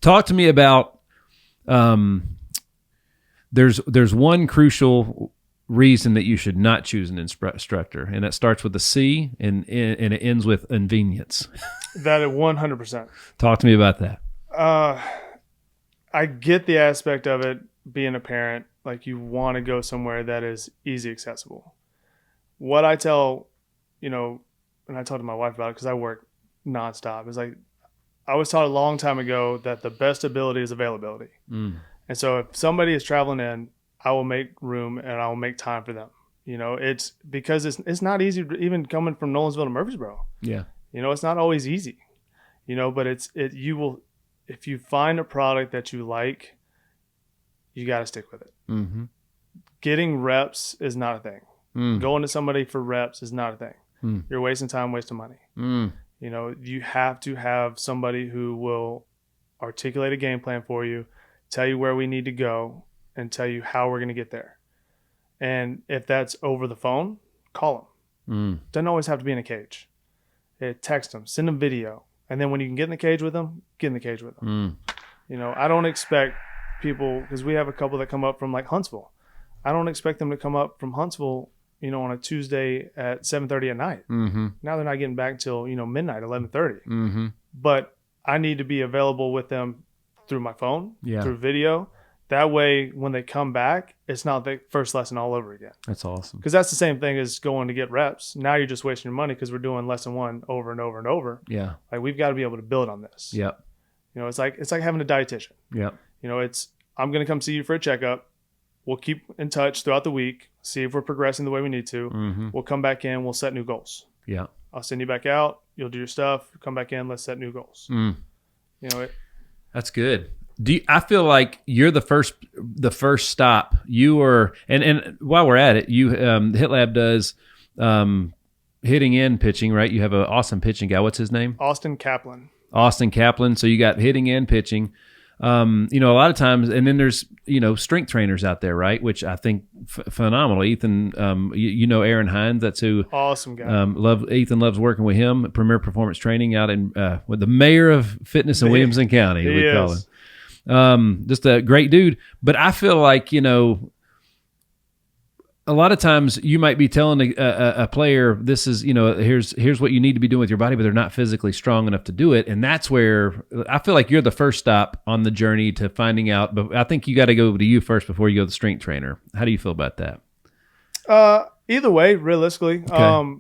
Talk to me about there's one crucial reason that you should not choose an instructor, and that starts with a C and it ends with convenience. That 100%. Talk to me about that. I get the aspect of it being a parent, like you want to go somewhere that is easy accessible. What I tell, and I talk to my wife about it because I work nonstop, is like I was taught a long time ago that the best ability is availability. And so if somebody is traveling in, I will make room and I will make time for them. It's because it's not easy even coming from Nolensville to Murfreesboro. Yeah. It's not always easy, but you will, if you find a product that you like, you got to stick with it. Mm-hmm. Getting reps is not a thing. Going to somebody for reps is not a thing. You're wasting time, wasting money. You have to have somebody who will articulate a game plan for you, tell you where we need to go, and tell you how we're going to get there. And if that's over the phone, call them. Doesn't always have to be in a cage. Text them, send them video. And then when you can get in the cage with them, get in the cage with them. I don't expect people, because we have a couple that come up from like Huntsville. I don't expect them to come up from Huntsville, on a Tuesday at 7:30 at night. Now they're not getting back till, midnight, 11:30. But I need to be available with them through my phone, through video. That way, when they come back, it's not the first lesson all over again. That's awesome. Because that's the same thing as going to get reps. Now you're just wasting your money because we're doing lesson one over and over and over. Yeah. Like we've got to be able to build on this. Yep. It's like having a dietitian. Yep. I'm going to come see you for a checkup. We'll keep in touch throughout the week, see if we're progressing the way we need to. We'll come back in. We'll set new goals. Yeah. I'll send you back out. You'll do your stuff. Come back in. Let's set new goals. That's good. I feel like you're the first stop. You are, and while we're at it, the HitLab does hitting and pitching, right? You have an awesome pitching guy. What's his name? Austin Kaplan. So you got hitting and pitching. A lot of times, and then there's strength trainers out there, right? Which I think phenomenal. Ethan, Aaron Hines. That's who. Awesome guy. Ethan loves working with him. Premier Performance Training out in with the mayor of fitness in Williamson County. We call him. Just a great dude. But I feel like, a lot of times you might be telling a player, this is, here's what you need to be doing with your body, but they're not physically strong enough to do it. And that's where I feel like you're the first stop on the journey to finding out. But I think you got to go to you first before you go to the strength trainer. How do you feel about that? Either way, realistically, Okay.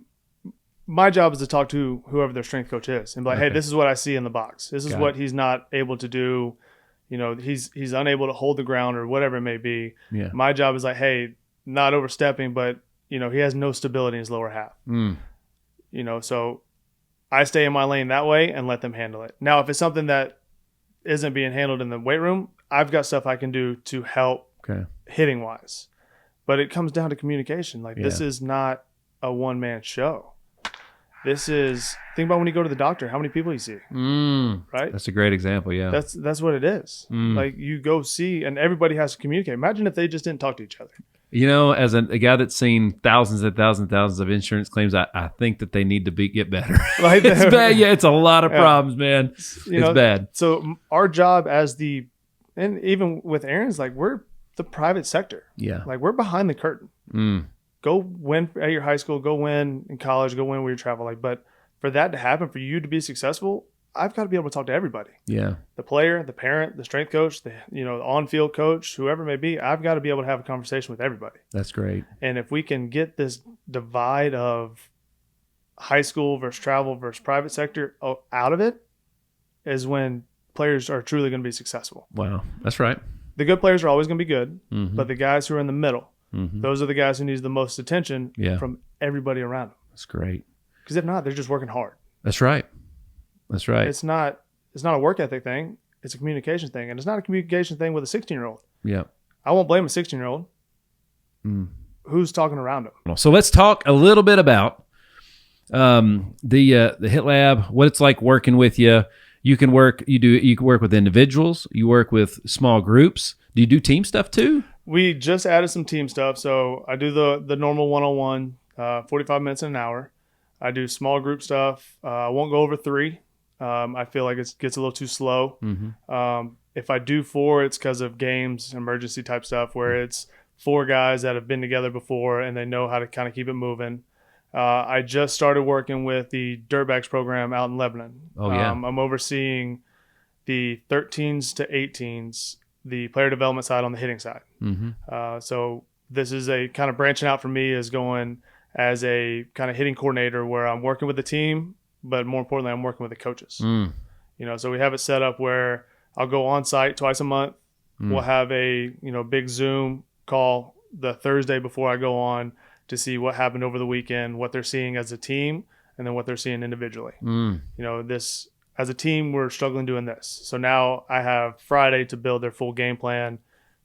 My job is to talk to whoever their strength coach is and be like, hey, this is what I see in the box. This is what he's not able to do. He's unable to hold the ground or whatever it may be. Yeah. My job is like, hey, not overstepping, but he has no stability in his lower half. So I stay in my lane that way and let them handle it. Now, if it's something that isn't being handled in the weight room, I've got stuff I can do to help hitting wise. But it comes down to communication. This is not a one-man show. This is, think about when you go to the doctor, how many people you see, right? That's a great example. Yeah. That's what it is. Like you go see, and everybody has to communicate. Imagine if they just didn't talk to each other. As a guy that's seen thousands and thousands and thousands of insurance claims, I think that they need to get better. It's bad. Yeah. It's a lot of problems, man. It's bad. So our job and even with Aaron's, we're the private sector. Yeah. We're behind the curtain. Go win at your high school, go win in college, go win where you travel. But for that to happen, for you to be successful, I've got to be able to talk to everybody. Yeah. The player, the parent, the strength coach, the on-field coach, whoever it may be, I've got to be able to have a conversation with everybody. That's great. And if we can get this divide of high school versus travel versus private sector out of it, is when players are truly going to be successful. Wow. That's right. The good players are always going to be good, but the guys who are in the middle, those are the guys who need the most attention from everybody around them. That's great. Because if not, they're just working hard. That's right. That's right. It's not a work ethic thing. It's a communication thing. And it's not a communication thing with a 16-year-old. Yeah. I won't blame a 16-year-old. Who's talking around him. So let's talk a little bit about the HitLab, what it's like working with you. You can work with individuals. You work with small groups. Do you do team stuff too? We just added some team stuff. So I do the normal one-on-one, 45 minutes in an hour. I do small group stuff. I won't go over 3. I feel like it gets a little too slow. If I do 4, it's because of games, emergency type stuff, where it's 4 guys that have been together before and they know how to kind of keep it moving. I just started working with the DIR Backs program out in Lebanon. Oh, yeah. I'm overseeing the 13s to 18s, the player development side on the hitting side. So this is a kind of branching out for me, is going as a kind of hitting coordinator where I'm working with the team, but more importantly, I'm working with the coaches. You know, so we have it set up where I'll go on site twice a month. We'll have a, you know, big Zoom call the Thursday before I go on to see what happened over the weekend, what they're seeing as a team, and then what they're seeing individually. You know, this as a team, we're struggling doing this. So now I have Friday to build their full game plan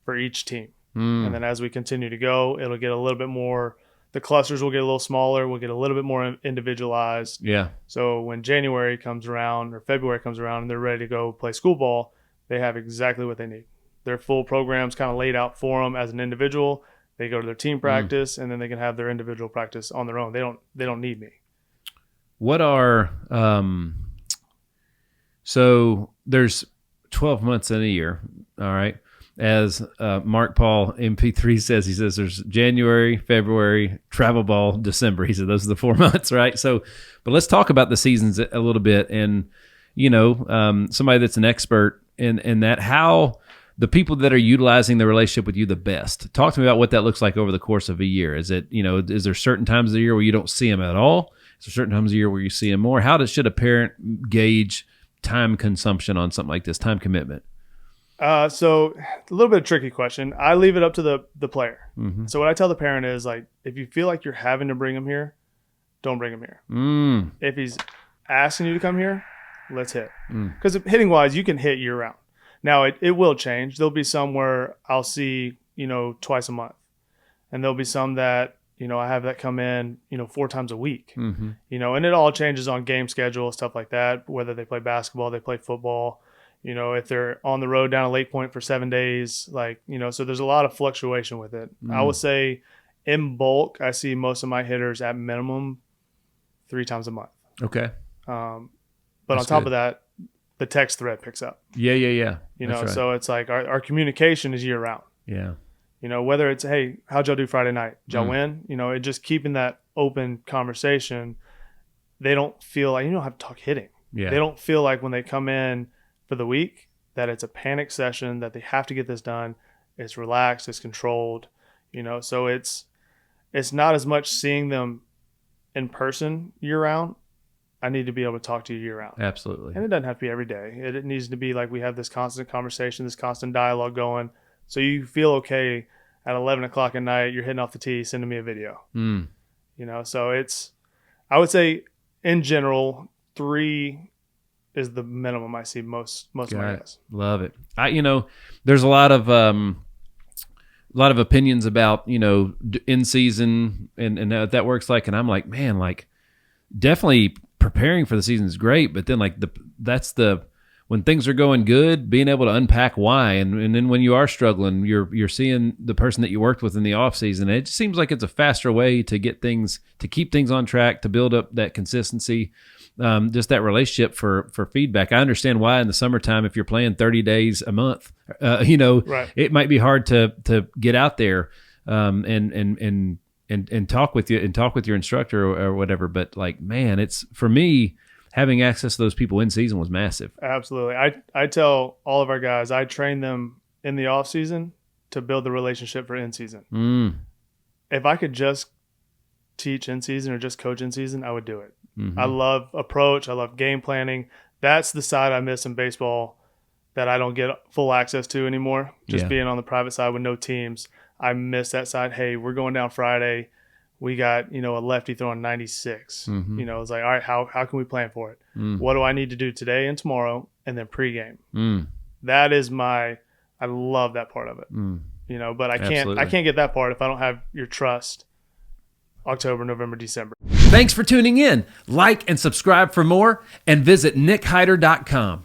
for each team. And then as we continue to go, it'll get a little bit more, the clusters will get a little smaller, we'll get a little bit more individualized. Yeah. So when January comes around or February comes around and they're ready to go play school ball, they have exactly what they need. Their full program's kind of laid out for them as an individual. They go to their team practice, and then they can have their individual practice on their own. They don't need me. What are so there's 12 months in a year, all right? As Mark Paul MP3 says, he says there's January, February, travel ball, December. He said those are the 4 months, right? So, but let's talk about the seasons a little bit, and you know, somebody that's an expert in that, how the people that are utilizing the relationship with you the best. Talk to me about what that looks like over the course of a year. Is it, you know, is there certain times of the year where you don't see them at all? Is there certain times of the year where you see them more? Should a parent gauge time consumption on something like this, time commitment? So a little bit of a tricky question. I leave it up to the player. So what I tell the parent is, like, if you feel like you're having to bring him here, don't bring him here. If he's asking you to come here, let's hit. Because hitting wise, you can hit year round. Now it will change. There'll be some where I'll see, you know, twice a month, and there'll be some that, you know, I have that come in, you know, 4 times a week, you know, and it all changes on game schedule, stuff like that, whether they play basketball, they play football, you know, if they're on the road down at Lake Point for 7 days, like, you know, so there's a lot of fluctuation with it. I would say in bulk, I see most of my hitters at minimum 3 times a month. Okay. But that's on top of that, the text thread picks up. Yeah. You know, right. So it's like our communication is year round. Yeah. You know, whether it's, hey, how'd y'all do Friday night? Did y'all win? You know, it just keeping that open conversation. They don't feel like, you don't have to talk hitting. Yeah. They don't feel like when they come in for the week that it's a panic session, that they have to get this done. It's relaxed, it's controlled, you know, so it's not as much seeing them in person year round. I need to be able to talk to you year round. Absolutely. And it doesn't have to be every day. It needs to be like we have this constant conversation, this constant dialogue going. So you feel okay at 11 o'clock at night, you're hitting off the tee, sending me a video. You know, so I would say in general, 3 is the minimum I see most of my guys. Love it. You know, there's a lot of opinions about, you know, in season and what that works like. And I'm like, man, like definitely preparing for the season is great, but then like when things are going good, being able to unpack why, and then when you are struggling, you're seeing the person that you worked with in the off season. It just seems like it's a faster way to keep things on track, to build up that consistency, just that relationship for feedback. I understand why in the summertime, if you're playing 30 days a month, you know, right, it might be hard to get out there and talk with you and talk with your instructor or whatever. But like, man, it's, for me, having access to those people in season was massive. Absolutely. I tell all of our guys, I train them in the off season to build the relationship for in season. If I could just teach in season or just coach in season, I would do it. I love approach. I love game planning. That's the side I miss in baseball that I don't get full access to anymore. Just being on the private side with no teams. I miss that side. Hey, we're going down Friday. We got, you know, a lefty throwing 96. You know, it's like, all right, how can we plan for it? What do I need to do today and tomorrow? And then pregame. That is I love that part of it. You know, but I can't get that part if I don't have your trust October, November, December. Thanks for tuning in. Like and subscribe for more, and visit nickhyder.com.